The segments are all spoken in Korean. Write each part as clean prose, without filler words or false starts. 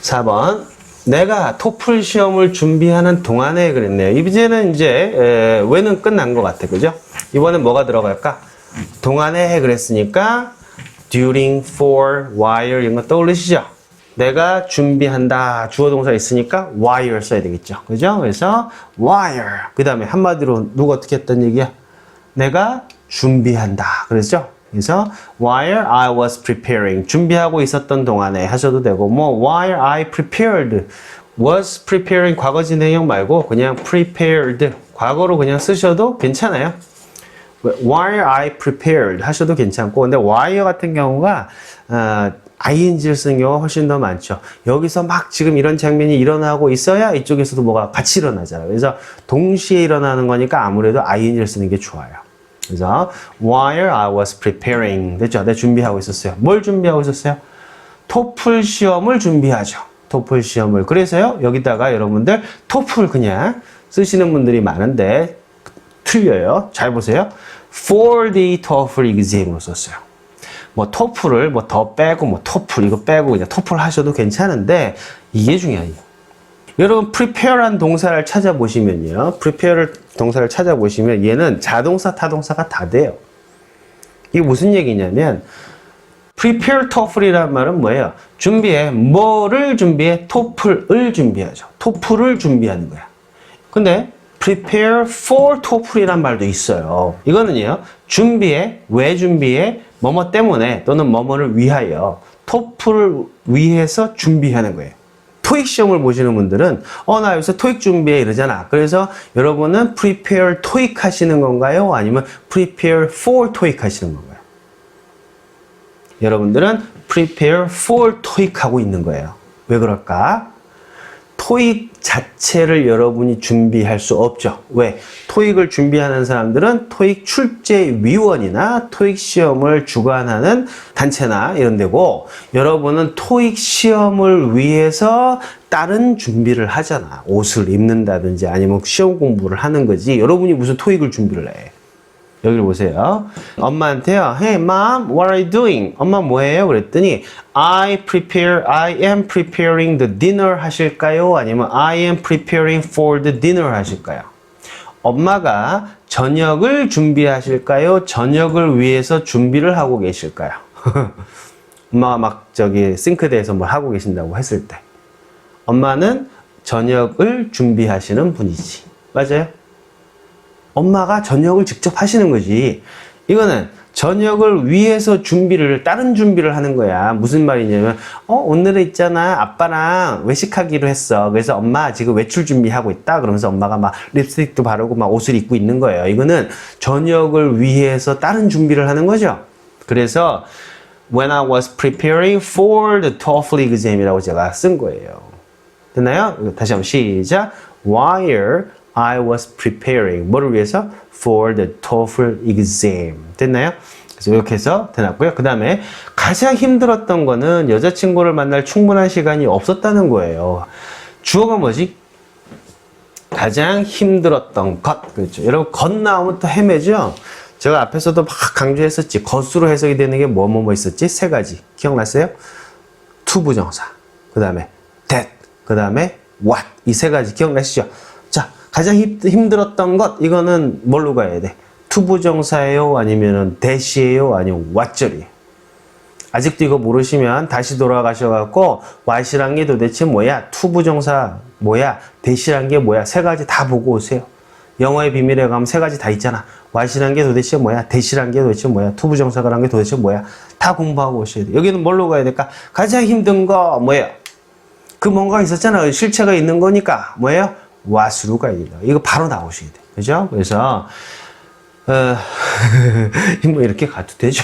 4번. 내가 토플 시험을 준비하는 동안에 그랬네요. 이제는 이제 왜는 끝난 것 같아. 그죠? 이번엔 뭐가 들어갈까? 동안에 해 그랬으니까 during, for, while 이런 거 떠올리시죠? 내가 준비한다. 주어 동사 있으니까 while 써야 되겠죠. 그죠? 그래서 while. 그 다음에 한마디로 누가 어떻게 했던 얘기야? 내가 준비한다. 그랬죠? 그래서 while I was preparing. 준비하고 있었던 동안에 하셔도 되고 뭐 while I prepared. was preparing 과거 진행형 말고 그냥 prepared. 과거로 그냥 쓰셔도 괜찮아요. while I prepared 하셔도 괜찮고 근데 while 같은 경우가 ing를 쓰는 경우가 훨씬 더 많죠. 여기서 막 지금 이런 장면이 일어나고 있어야 이쪽에서도 뭐가 같이 일어나잖아요. 그래서 동시에 일어나는 거니까 아무래도 ing를 쓰는 게 좋아요. 그래서 while I was preparing 됐죠? 내가 준비하고 있었어요. 뭘 준비하고 있었어요? 토플 시험을 준비하죠. 토플 시험을. 그래서요 여기다가 여러분들 토플 그냥 쓰시는 분들이 많은데 틀려요. 잘 보세요. For the TOEFL exam으로 썼어요. 뭐 토플을 뭐 더 빼고 뭐 토플 이거 빼고 그냥 토플 하셔도 괜찮은데 이게 중요해요. 여러분 prepare한 동사를 찾아보시면요. prepare 동사를 찾아보시면 얘는 자동사 타동사가 다 돼요. 이게 무슨 얘기냐면 prepare TOEFL이라는 말은 뭐예요? 준비해. 뭐를 준비해? 토플을 준비하죠. 토플을 준비하는 거야. 근데 prepare for TOEFL이란 말도 있어요. 이거는요. 준비해. 왜 준비해? 뭐뭐 때문에 또는 뭐뭐를 위하여 토플을 위해서 준비하는 거예요. 토익 시험을 보시는 분들은 나 요새 토익 준비해 이러잖아. 그래서 여러분은 prepare 토익 하시는 건가요? 아니면 prepare for 토익 하시는 건가요? 여러분들은 prepare for 토익 하고 있는 거예요. 왜 그럴까? 토익 자체를 여러분이 준비할 수 없죠. 왜? 토익을 준비하는 사람들은 토익 출제위원이나 토익 시험을 주관하는 단체나 이런 데고 여러분은 토익 시험을 위해서 다른 준비를 하잖아. 옷을 입는다든지 아니면 시험 공부를 하는 거지. 여러분이 무슨 토익을 준비를 해. 여기를 보세요. 엄마한테요. Hey mom, what are you doing? 엄마 뭐해요? 그랬더니 I am preparing the dinner 하실까요? 아니면 I am preparing for the dinner 하실까요? 엄마가 저녁을 준비하실까요? 저녁을 위해서 준비를 하고 계실까요? 엄마가 막 싱크대에서 뭘 하고 계신다고 했을 때 엄마는 저녁을 준비하시는 분이지. 맞아요? 엄마가 저녁을 직접 하시는 거지. 이거는 저녁을 위해서 다른 준비를 하는 거야. 무슨 말이냐면, 오늘은 있잖아. 아빠랑 외식하기로 했어. 그래서 엄마 지금 외출 준비하고 있다. 그러면서 엄마가 막 립스틱도 바르고 막 옷을 입고 있는 거예요. 이거는 저녁을 위해서 다른 준비를 하는 거죠. 그래서, when I was preparing for the TOEFL exam이라고 제가 쓴 거예요. 됐나요? 다시 한번 시작. While I was preparing. 뭐를 위해서? For the TOEFL exam. 됐나요? 그래서 이렇게 해서 되났고요. 그 다음에 가장 힘들었던 거는 여자친구를 만날 충분한 시간이 없었다는 거예요. 주어가 뭐지? 가장 힘들었던 것. 그렇죠. 여러분, 것 나오면 또 헤매죠? 제가 앞에서도 막 강조했었지. 것으로 해석이 되는 게 뭐 있었지? 세 가지. 기억났어요? to 부정사. 그 다음에 that. 그 다음에 what. 이 세 가지 기억나시죠? 자, 가장 힘들었던 것, 이거는 뭘로 가야 돼? to 부정사예요? 아니면은 that이에요? 아니면 what절이에요? 아직도 이거 모르시면 다시 돌아가셔갖고 what이란 게 도대체 뭐야? to 부정사 뭐야? that이란 게 뭐야? 세 가지 다 보고 오세요. 영어의 비밀에 가면 세 가지 다 있잖아. what이란 게 도대체 뭐야? that이란 게 도대체 뭐야? to 부정사란 게 도대체 뭐야? 다 공부하고 오셔야 돼. 여기는 뭘로 가야 될까? 가장 힘든 거 뭐예요? 그 뭔가 있었잖아. 실체가 있는 거니까 뭐예요? what으로 가야 된다. 이거 바로 나오셔야 돼. 그죠? 그래서 뭐 이렇게 가도 되죠.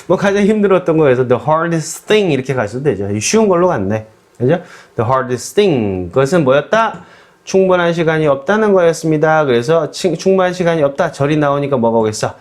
뭐 가장 힘들었던 거에서 the hardest thing 이렇게 가셔도 되죠. 쉬운 걸로 갔네. 그죠? the hardest thing 그것은 뭐였다? 충분한 시간이 없다는 거였습니다. 그래서 충분한 시간이 없다. 절이 나오니까 뭐가 오겠어?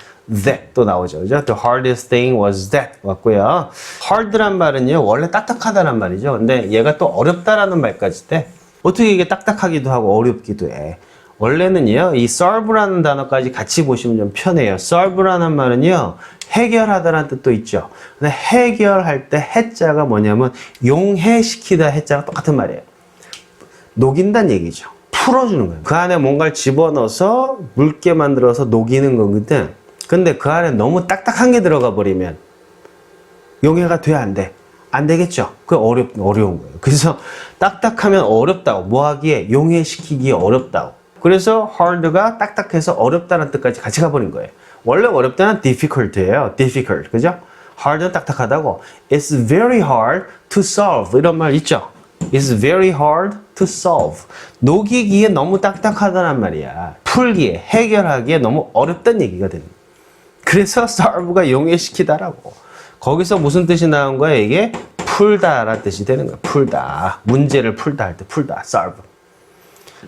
that 또 나오죠. 그죠? The hardest thing was that 왔고요. hard란 말은요. 원래 딱딱하다란 말이죠. 근데 얘가 또 어렵다라는 말까지 돼. 어떻게 이게 딱딱하기도 하고 어렵기도 해. 원래는요, 이 solve라는 단어까지 같이 보시면 좀 편해요. solve라는 말은요, 해결하다라는 뜻도 있죠. 근데 해결할 때 해자가 뭐냐면 용해시키다 해자가 똑같은 말이에요. 녹인다는 얘기죠. 풀어주는 거예요. 그 안에 뭔가를 집어넣어서 묽게 만들어서 녹이는 거거든. 근데 그 안에 너무 딱딱한 게 들어가 버리면 용해가 돼, 안 돼? 안 되겠죠? 그게 어려운 거예요. 그래서 딱딱하면 어렵다고. 뭐 하기에? 용해시키기에 어렵다고. 그래서 hard가 딱딱해서 어렵다는 뜻까지 같이 가버린 거예요. 원래 어렵다는 difficult예요. difficult. 그죠? hard는 딱딱하다고. It's very hard to solve. 이런 말 있죠? It's very hard to solve. 녹이기에 너무 딱딱하다는 말이야. 풀기에, 해결하기에 너무 어렵다는 얘기가 되는 거예요. 그래서 solve가 용해시키다라고. 거기서 무슨 뜻이 나온 거야? 이게 풀다라는 뜻이 되는 거야. 풀다. 문제를 풀다 할 때 풀다. solve.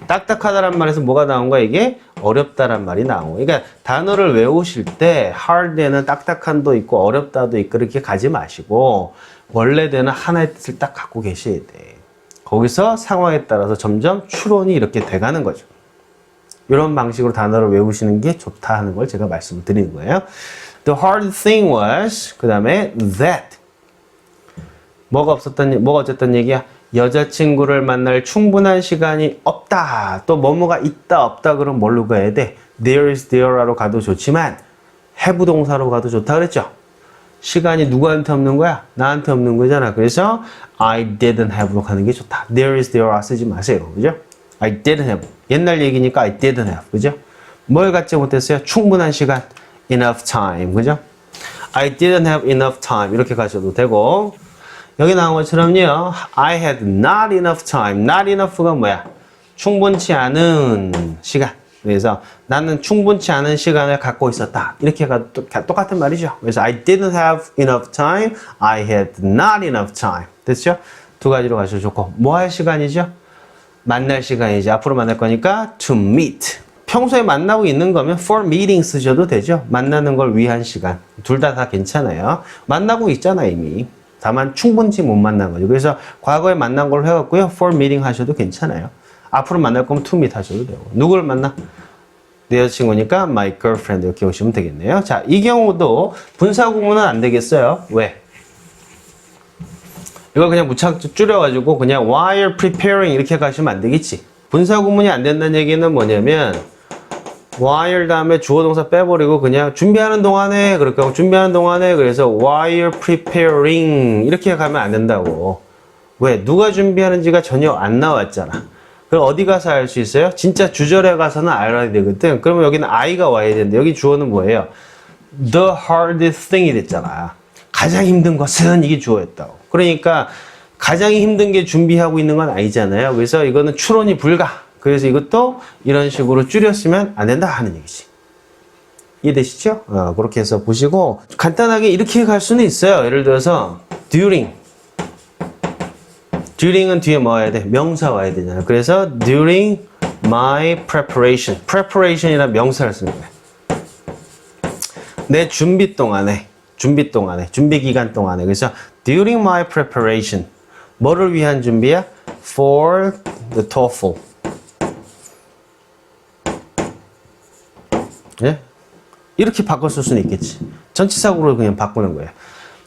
딱딱하다란 말에서 뭐가 나온 거야? 이게 어렵다란 말이 나온 거야. 그러니까 단어를 외우실 때 hard에는 딱딱한도 있고 어렵다도 있고 그렇게 가지 마시고 원래대로 하나의 뜻을 딱 갖고 계셔야 돼. 거기서 상황에 따라서 점점 추론이 이렇게 돼가는 거죠. 이런 방식으로 단어를 외우시는 게 좋다 하는 걸 제가 말씀을 드리는 거예요. The hard thing was, 그 다음에 that. 뭐가 어쨌던 얘기야? 여자친구를 만날 충분한 시간이 없다. 또 뭐뭐가 있다, 없다 그러면 뭘로 가야 돼? There is there로 가도 좋지만 have 동사로 가도 좋다 그랬죠? 시간이 누구한테 없는 거야? 나한테 없는 거잖아. 그래서 I didn't have로 가는 게 좋다. There is there 쓰지 마세요. 그죠? I didn't have. 옛날 얘기니까 I didn't have. 그죠? 뭘 갖지 못했어요? 충분한 시간. Enough time. 그죠? I didn't have enough time. 이렇게 가셔도 되고. 여기 나온 것처럼요. I had not enough time. Not enough가 뭐야? 충분치 않은 시간. 그래서 나는 충분치 않은 시간을 갖고 있었다. 이렇게 가도 똑같은 말이죠. 그래서 I didn't have enough time. I had not enough time. 됐죠? 두 가지로 가셔도 좋고. 뭐 할 시간이죠? 만날 시간이지. 앞으로 만날 거니까 to meet. 평소에 만나고 있는 거면 for meeting 쓰셔도 되죠. 만나는 걸 위한 시간. 둘 다 괜찮아요. 만나고 있잖아 이미. 다만 충분치 못 만난 거죠. 그래서 과거에 만난 걸 해왔고요. for meeting 하셔도 괜찮아요. 앞으로 만날 거면 to meet 하셔도 되고. 누구를 만나? 내 여자친구니까 my girlfriend 이렇게 오시면 되겠네요. 자, 이 경우도 분사 구문은 안 되겠어요. 왜? 이걸 그냥 무척 줄여가지고 그냥 while preparing 이렇게 가시면 안 되겠지. 분사 구문이 안 된다는 얘기는 뭐냐면 while 다음에 주어 동사 빼버리고 그냥 준비하는 동안에 그렇게 하고 준비하는 동안에 그래서 while preparing 이렇게 가면 안 된다고. 왜? 누가 준비하는지가 전혀 안 나왔잖아. 그럼 어디 가서 알 수 있어요? 진짜 주절에 가서는 알아야 되거든. 그러면 여기는 I가 와야 되는데 여기 주어는 뭐예요? The hardest thing이 됐잖아. 가장 힘든 것은 이게 주어였다고. 그러니까 가장 힘든 게 준비하고 있는 건 아니잖아요. 그래서 이거는 추론이 불가. 그래서 이것도 이런 식으로 줄였으면 안 된다 하는 얘기지. 이해되시죠? 그렇게 해서 보시고 간단하게 이렇게 갈 수는 있어요. 예를 들어서 during. during은 뒤에 뭐 와야 돼? 명사 와야 되잖아요. 그래서 during my preparation. preparation이란 명사를 쓰는 거예요. 내 준비 동안에, 준비 기간 동안에. 그래서 during my preparation. 뭐를 위한 준비야? For the TOEFL. 예? 이렇게 바꿨을 수는 있겠지. 전치사구로 그냥 바꾸는 거예요.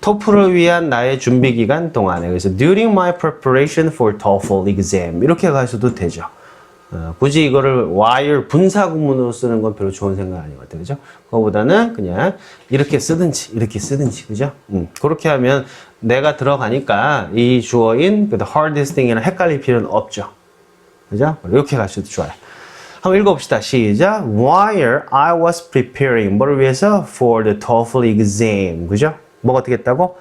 토플을 위한 나의 준비 기간 동안에. 그래서 during my preparation for TOEFL exam 이렇게 가셔도 되죠. 굳이 이거를 while 분사 구문으로 쓰는 건 별로 좋은 생각 아닌 것 같아요. 그죠? 그거보다는 그냥 이렇게 쓰든지 그죠? 그렇게 하면 내가 들어가니까 이 주어인 the hardest thing이랑 헷갈릴 필요는 없죠. 그죠? 이렇게 가셔도 좋아요. 한번 읽어봅시다. 시작. While I was preparing. 뭐를 위해서? For the TOEFL exam. 그죠? 뭐가 어떻게 했다고?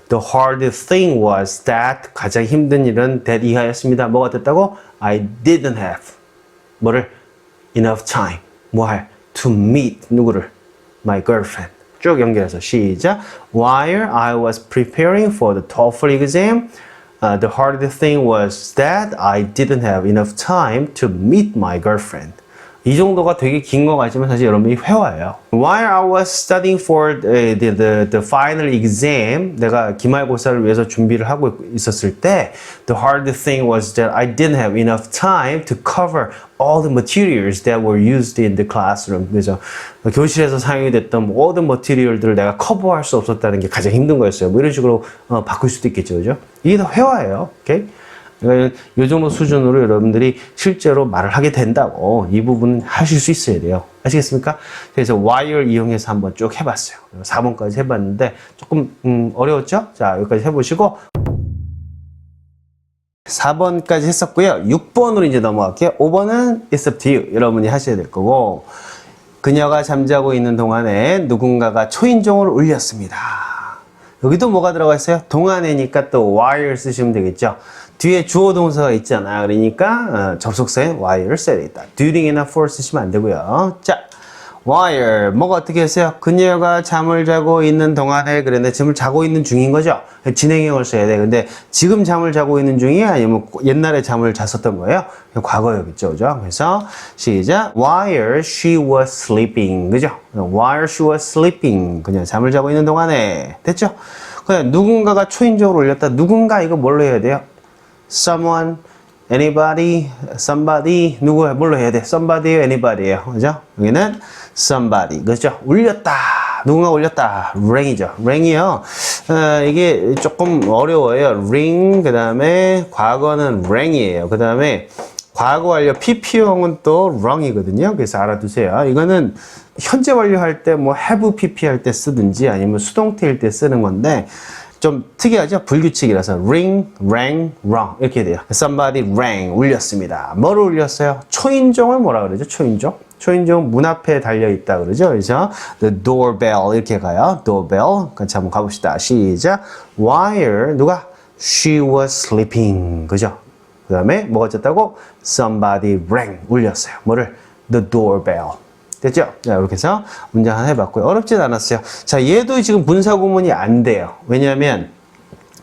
The hardest thing was that. 가장 힘든 일은 that 이하였습니다. 뭐가 됐다고? I didn't have. 뭐를? Enough time. 뭐 할? To meet. 누구를? My girlfriend. 쭉 연결해서 시작. While I was preparing for the TOEFL exam, the hardest thing was that I didn't have enough time to meet my girlfriend. 이 정도가 되게 긴 것 같지만 사실 여러분이 회화예요. While I was studying for the final exam, 내가 기말고사를 위해서 준비를 하고 있었을 때, the hard thing was that I didn't have enough time to cover all the materials that were used in the classroom. 그래서 교실에서 사용이 됐던 모든 머티리얼들을 내가 커버할 수 없었다는 게 가장 힘든 거였어요. 뭐 이런 식으로 바꿀 수도 있겠죠, 그죠? 이게 다 회화예요. 오케이? 그러니까 이 정도 수준으로 여러분들이 실제로 말을 하게 된다고 이 부분은 하실 수 있어야 돼요. 아시겠습니까? 그래서 while 이용해서 한번 쭉 해봤어요. 4번까지 해봤는데 조금 어려웠죠? 자, 여기까지 해보시고 4번까지 했었고요. 6번으로 이제 넘어갈게요. 5번은 it's up to you. 여러분이 하셔야 될 거고 그녀가 잠자고 있는 동안에 누군가가 초인종을 울렸습니다. 여기도 뭐가 들어가 있어요? 동안에니까 또 while 쓰시면 되겠죠. 뒤에 주어 동사가 있잖아. 그러니까 접속사에 while을 써야 되겠다. during이나 for 쓰시면 안 되고요. 자, while 뭐가 어떻게 했어요? 그녀가 잠을 자고 있는 동안에 그랬는데 잠을 자고 있는 중인 거죠. 진행형을 써야 돼. 근데 지금 잠을 자고 있는 중이야? 아니면 옛날에 잠을 잤었던 거예요? 과거였겠죠. 그죠? 그래서 시작. While she was sleeping. 그죠? While she was sleeping. 그냥 잠을 자고 있는 동안에. 됐죠? 그냥 누군가가 초인종을 올렸다. 누군가 이거 뭘로 해야 돼요? Someone, anybody, somebody, 누구 뭘로 해야 돼? Somebody예요, anybody예요, 그죠? 여기는 somebody, 그죠? 울렸다, 누군가 울렸다, ring이죠. ring이요. 이게 조금 어려워요. ring, 그 다음에 과거는 rang이에요. 그 다음에 과거 완료 pp형은 또 wrong이거든요. 그래서 알아두세요. 이거는 현재 완료할 때 뭐 have pp 할 때 쓰든지 아니면 수동태일 때 쓰는 건데. 좀 특이하죠? 불규칙이라서 ring, rang, wrong 이렇게 돼요. Somebody rang, 울렸습니다. 뭐를 울렸어요? 초인종을 뭐라 그러죠? 초인종? 초인종 문 앞에 달려있다 그러죠? 그래서 the doorbell 이렇게 가요. doorbell. 같이 한번 가봅시다. 시작. While 누가? She was sleeping. 그죠? 그 다음에 뭐가 어쨌다고? Somebody rang, 울렸어요. 뭐를? The doorbell. 됐죠? 자, 이렇게 해서 문장 하나 해봤고요. 어렵진 않았어요. 자, 얘도 지금 분사구문이 안 돼요. 왜냐하면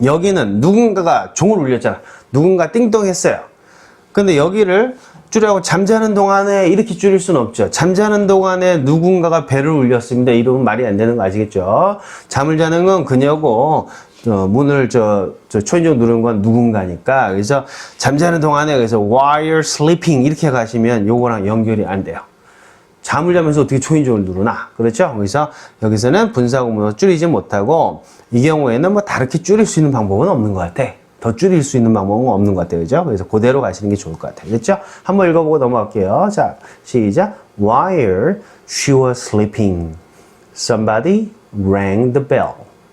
여기는 누군가가 종을 울렸잖아. 누군가 띵동 했어요. 근데 여기를 줄여고 잠자는 동안에 이렇게 줄일 수는 없죠. 잠자는 동안에 누군가가 벨을 울렸습니다. 이러면 말이 안 되는 거 아시겠죠? 잠을 자는 건 그녀고 문을 초인종 누르는 건 누군가니까. 그래서 잠자는 동안에 그래서 while sleeping 이렇게 가시면 요거랑 연결이 안 돼요. 잠을 자면서 어떻게 초인종을 누르나? 그렇죠? 그래서 여기서는 분사구문으로 줄이지 못하고 이 경우에는 뭐 다르게 줄일 수 있는 방법은 없는 것 같아. 더 줄일 수 있는 방법은 없는 것 같아요. 그죠? 그래서 그대로 가시는 게 좋을 것 같아요. 그렇죠? 한번 읽어보고 넘어갈게요. 자, 시작. While she was sleeping, somebody rang the bell.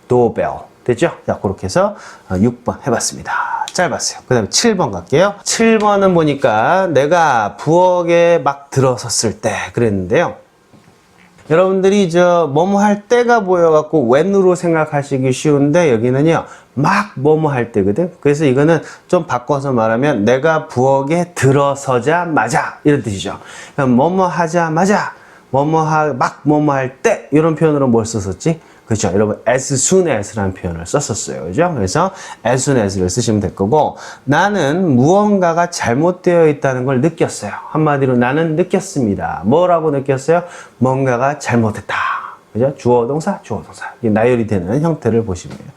doorbell. 됐죠? 자, 그렇게 해서 6번 해봤습니다. 짧았어요. 그 다음에 7번 갈게요. 7번은 보니까 내가 부엌에 막 들어섰을 때 그랬는데요. 여러분들이 뭐뭐 할 때가 보여갖고 when으로 생각하시기 쉬운데 여기는요, 막 뭐뭐 할 때거든. 그래서 이거는 좀 바꿔서 말하면 내가 부엌에 들어서자마자 이런 뜻이죠. 그러니까 뭐뭐 하자마자, 막 뭐뭐 할 때 이런 표현으로 뭘 썼었지? 그렇죠. 여러분, as soon as라는 표현을 썼었어요. 그죠? 그래서 as soon as를 쓰시면 될 거고, 나는 무언가가 잘못되어 있다는 걸 느꼈어요. 한마디로 나는 느꼈습니다. 뭐라고 느꼈어요? 뭔가가 잘못했다. 그죠? 주어, 동사. 이게 나열이 되는 형태를 보시면 돼요.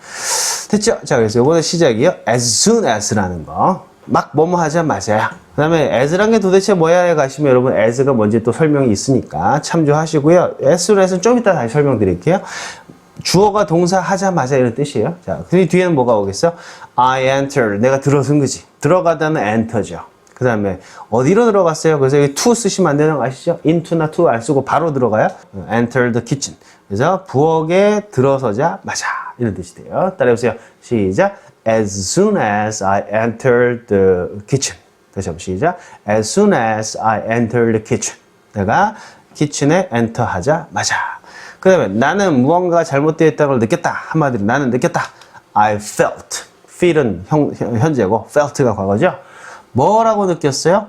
됐죠? 자, 그래서 이번에 시작이요. as soon as라는 거. 막 뭐뭐 하자마자야. 그 다음에 as란 게 도대체 뭐야에 가시면 여러분 as가 뭔지 또 설명이 있으니까 참조하시고요. as soon as는 좀 이따 다시 설명드릴게요. 주어가 동사 하자마자 이런 뜻이에요. 자, 그 뒤에는 뭐가 오겠어? I entered. 내가 들어선 거지. 들어가다는 enter죠. 그 다음에 어디로 들어갔어요? 그래서 여기 to 쓰시면 안 되는 거 아시죠? into나 to 안 쓰고 바로 들어가요. enter the kitchen. 그래서 부엌에 들어서자마자 이런 뜻이 돼요. 따라해보세요. 시작. As soon as I entered the kitchen. 다시 한번 시작. As soon as I entered the kitchen. 내가 키친에 엔터 하자마자. 그 다음에 나는 무언가가 잘못되어 있다는 걸 느꼈다. 한마디로 나는 느꼈다. I felt. feel은 현재고 felt가 과거죠. 뭐라고 느꼈어요?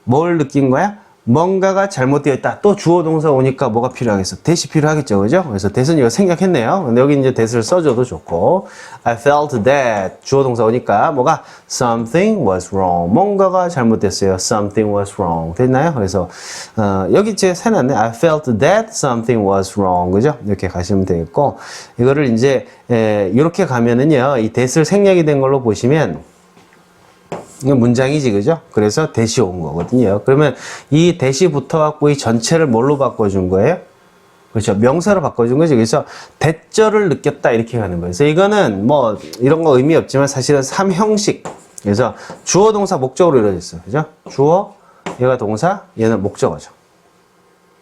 뭘 느낀 거야? 뭔가가 잘못되어 있다. 또 주어 동사 오니까 뭐가 필요하겠어? that이 필요하겠죠. 그죠? 그래서 that은 이거 생략했네요. 근데 여기 이제 that을 써줘도 좋고. I felt that. 주어 동사 오니까 뭐가 something was wrong. 뭔가가 잘못됐어요. something was wrong. 됐나요? 그래서, 여기 제 해놨네. I felt that something was wrong. 그죠? 이렇게 가시면 되겠고. 이거를 이제, 이렇게 가면은요. 이 that을 생략이 된 걸로 보시면 이건 문장이지, 그죠? 그래서 that이 온 거거든요. 그러면 이 that이 붙어갖고 이 전체를 뭘로 바꿔준 거예요? 그렇죠. 명사로 바꿔준 거죠. 그래서 대절을 느꼈다 이렇게 가는 거예요. 그래서 이거는 뭐 이런 거 의미 없지만 사실은 3형식. 그래서 주어, 동사, 목적으로 이루어졌어요. 그죠? 주어, 얘가 동사, 얘는 목적어죠.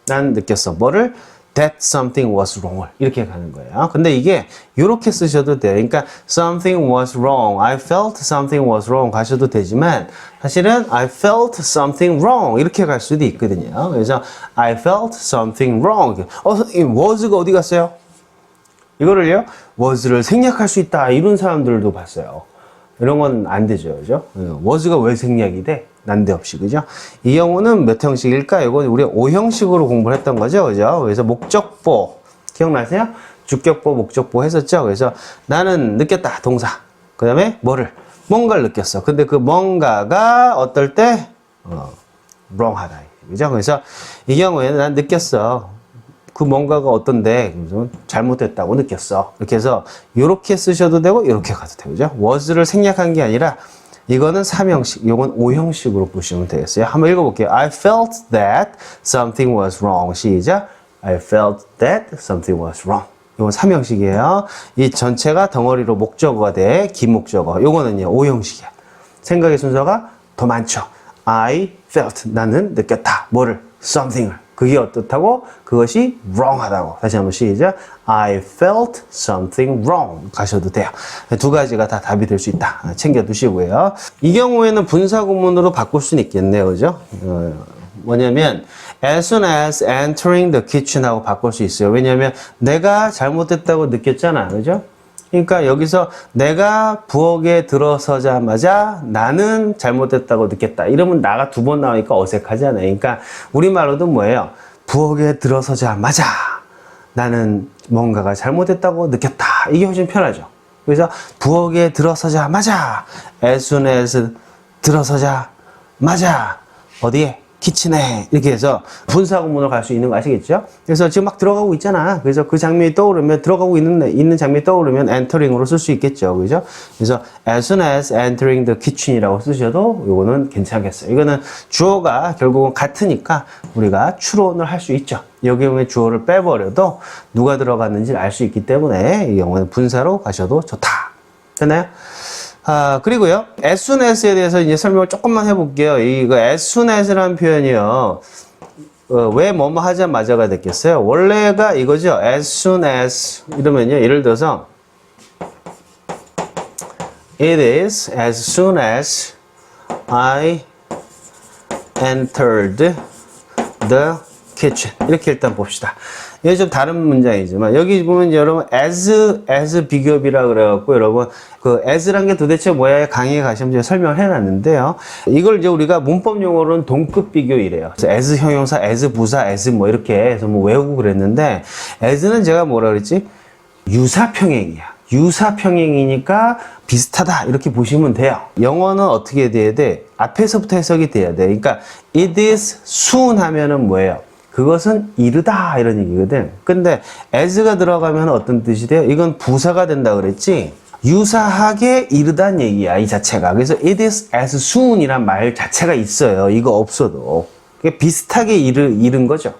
난 느꼈어. 뭐를? That something was wrong. 이렇게 가는 거예요. 근데 이게 이렇게 쓰셔도 돼요. 그러니까 something was wrong. I felt something was wrong 가셔도 되지만 사실은 I felt something wrong 이렇게 갈 수도 있거든요. 그래서 I felt something wrong. 이 was가 어디 갔어요? 이거를요. was를 생략할 수 있다. 이런 사람들도 봤어요. 이런 건 안 되죠. 그죠? was가 왜 생략이 돼? 난데없이, 그죠? 이 경우는 몇 형식일까? 이건 우리 5형식으로 공부를 했던 거죠. 그죠? 그래서 목적보. 기억나세요? 주격보, 목적보 했었죠? 그래서 나는 느꼈다. 동사. 그 다음에 뭐를? 뭔가를 느꼈어. 근데 그 뭔가가 어떨 때? wrong하다. 그죠? 그래서 이 경우에는 난 느꼈어. 그 뭔가가 어떤데? 잘못됐다고 느꼈어. 이렇게 해서 이렇게 쓰셔도 되고 이렇게 가도 되고, 그죠? was를 생략한 게 아니라 이거는 3형식, 이건 5형식으로 보시면 되겠어요. 한번 읽어볼게요. I felt that something was wrong. 시작. I felt that something was wrong. 이건 3형식이에요. 이 전체가 덩어리로 목적어가 돼. 기목적어. 이거는요, 5형식이야. 생각의 순서가 더 많죠. I felt. 나는 느꼈다. 뭐를? something을. 그게 어떻다고? 그것이 wrong하다고. 다시 한번 시작. I felt something wrong. 가셔도 돼요. 두 가지가 다 답이 될 수 있다. 챙겨두시고요. 이 경우에는 분사구문으로 바꿀 수는 있겠네요. 그죠? 뭐냐면 as soon as entering the kitchen 하고 바꿀 수 있어요. 왜냐면 내가 잘못됐다고 느꼈잖아. 그죠? 그러니까 여기서 내가 부엌에 들어서자마자 나는 잘못됐다고 느꼈다. 이러면 나가 두 번 나오니까 어색하잖아요. 그러니까 우리말로도 뭐예요? 부엌에 들어서자마자 나는 뭔가가 잘못됐다고 느꼈다. 이게 훨씬 편하죠. 그래서 부엌에 들어서자마자 as soon as 들어서자마자 어디에? 키친에 이렇게 해서 분사구문으로 갈 수 있는 거 아시겠죠? 그래서 지금 막 들어가고 있잖아. 그래서 그 장면이 떠오르면 들어가고 있는 장면이 떠오르면 entering으로 쓸 수 있겠죠. 그죠? 그래서 as soon as entering the kitchen이라고 쓰셔도 이거는 괜찮겠어요. 이거는 주어가 결국은 같으니까 우리가 추론을 할 수 있죠. 여기 경우에 주어를 빼버려도 누가 들어갔는지를 알 수 있기 때문에 이 경우는 분사로 가셔도 좋다. 됐나요? 그리고요, as soon as에 대해서 이제 설명을 조금만 해볼게요. 이거 as soon as라는 표현이요, 왜 뭐뭐 하자마자가 됐겠어요? 원래가 이거죠. as soon as 이러면요, 예를 들어서 it is as soon as I entered the kitchen. 이렇게 일단 봅시다. 이게 좀 다른 문장이지만 여기 보면 여러분 as 비교비라 그래갖고 여러분 그 as란 게 도대체 뭐야 강의에 가시면 제가 설명을 해놨는데요. 이걸 이제 우리가 문법 용어로는 동급 비교이래요. 그래서 as 형용사, as 부사, as 뭐 이렇게 해서 뭐 외우고 그랬는데 as는 제가 뭐라 그랬지? 유사평행이야. 유사평행이니까 비슷하다 이렇게 보시면 돼요. 영어는 어떻게 돼야 돼? 앞에서부터 해석이 돼야 돼. 그러니까 it is soon 하면은 뭐예요? 그것은 이르다 이런 얘기거든. 근데 as가 들어가면 어떤 뜻이 돼요? 이건 부사가 된다 그랬지? 유사하게 이르다는 얘기야, 이 자체가. 그래서 it is as soon 이란 말 자체가 있어요. 이거 없어도. 그게 비슷하게 이른 거죠.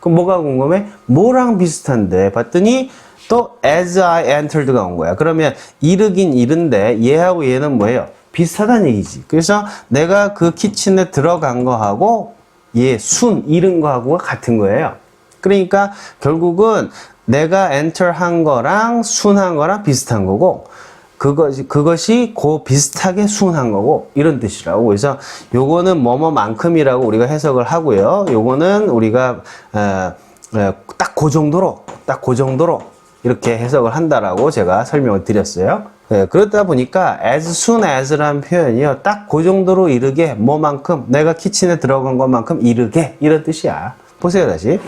그럼 뭐가 궁금해? 뭐랑 비슷한데? 봤더니 또 as I entered가 온 거야. 그러면 이르긴 이른데 얘하고 얘는 뭐예요? 비슷하다는 얘기지. 그래서 내가 그 키친에 들어간 거하고 얘 이른 거하고가 같은 거예요. 그러니까 결국은 내가 enter 한 거랑 한 거랑 비슷한 거고 그것이 그 비슷하게 순한 거고 이런 뜻이라고. 그래서 요거는 뭐뭐만큼이라고 우리가 해석을 하고요. 요거는 우리가 딱 그 정도로 이렇게 해석을 한다라고 제가 설명을 드렸어요. 네, 그러다 보니까 as soon as라는 표현이요. 딱 그 정도로 이르게 뭐만큼 내가 키친에 들어간 것만큼 이르게 이런 뜻이야. 보세요 다시.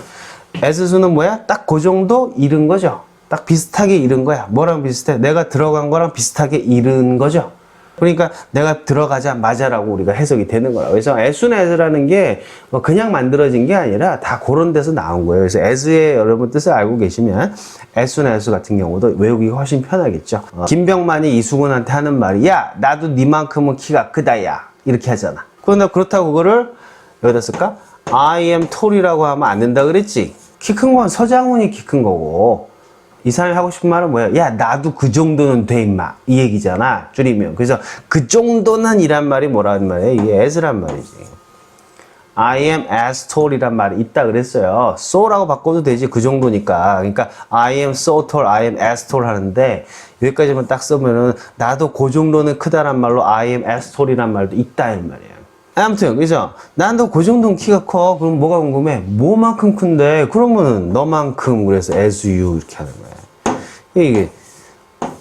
as soon은 뭐야? 딱 그 정도 이른 거죠. 딱 비슷하게 이른 거야. 뭐랑 비슷해? 내가 들어간 거랑 비슷하게 이른 거죠. 그러니까 내가 들어가자마자라고 우리가 해석이 되는 거라. 그래서 as soon as라는 게 뭐 그냥 만들어진 게 아니라 다 그런 데서 나온 거예요. 그래서 as의 여러분 뜻을 알고 계시면 as soon as 같은 경우도 외우기가 훨씬 편하겠죠. 김병만이 이수근한테 하는 말이 야 나도 니만큼은 키가 크다야 이렇게 하잖아. 그런데 그렇다고 그거를 여기다 쓸까? I am tall이라고 하면 안 된다 그랬지. 키 큰 건 서장훈이 키 큰 거고 이 사람이 하고 싶은 말은 뭐야? 야, 나도 그 정도는 돼, 임마. 이 얘기잖아. 줄이면. 그래서 그 정도는 이란 말이 뭐라는 말이에요? 이게 as란 말이지. I am as tall 이란 말이 있다 그랬어요. so라고 바꿔도 되지. 그 정도니까. 그러니까 I am so tall, I am as tall 하는데 여기까지만 딱 쓰면은 나도 그 정도는 크다란 말로 I am as tall 이란 말도 있다 이 말이에요. 아무튼 그죠? 난도 그 정도는 키가 커. 그럼 뭐가 궁금해? 뭐만큼 큰데? 그러면은 너만큼 그래서 as you 이렇게 하는 거야. 이게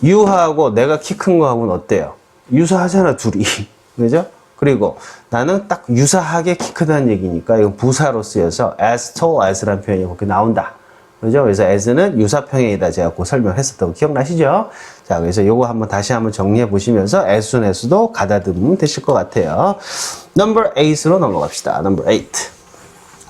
you하고 내가 키 큰 거하고는 어때요? 유사하잖아 둘이. 그죠? 그리고 나는 딱 유사하게 키 크다는 얘기니까 이건 부사로 쓰여서 as tall as라는 표현이 그렇게 나온다. 그죠? 그래서 as는 유사평행이다 제가 그 설명을 했었던 거 기억나시죠? 자, 그래서 요거 한번 다시 한번 정리해 보시면서 as soon as도 가다듬으면 되실 것 같아요. Number 8으로 넘어갑시다. Number 8.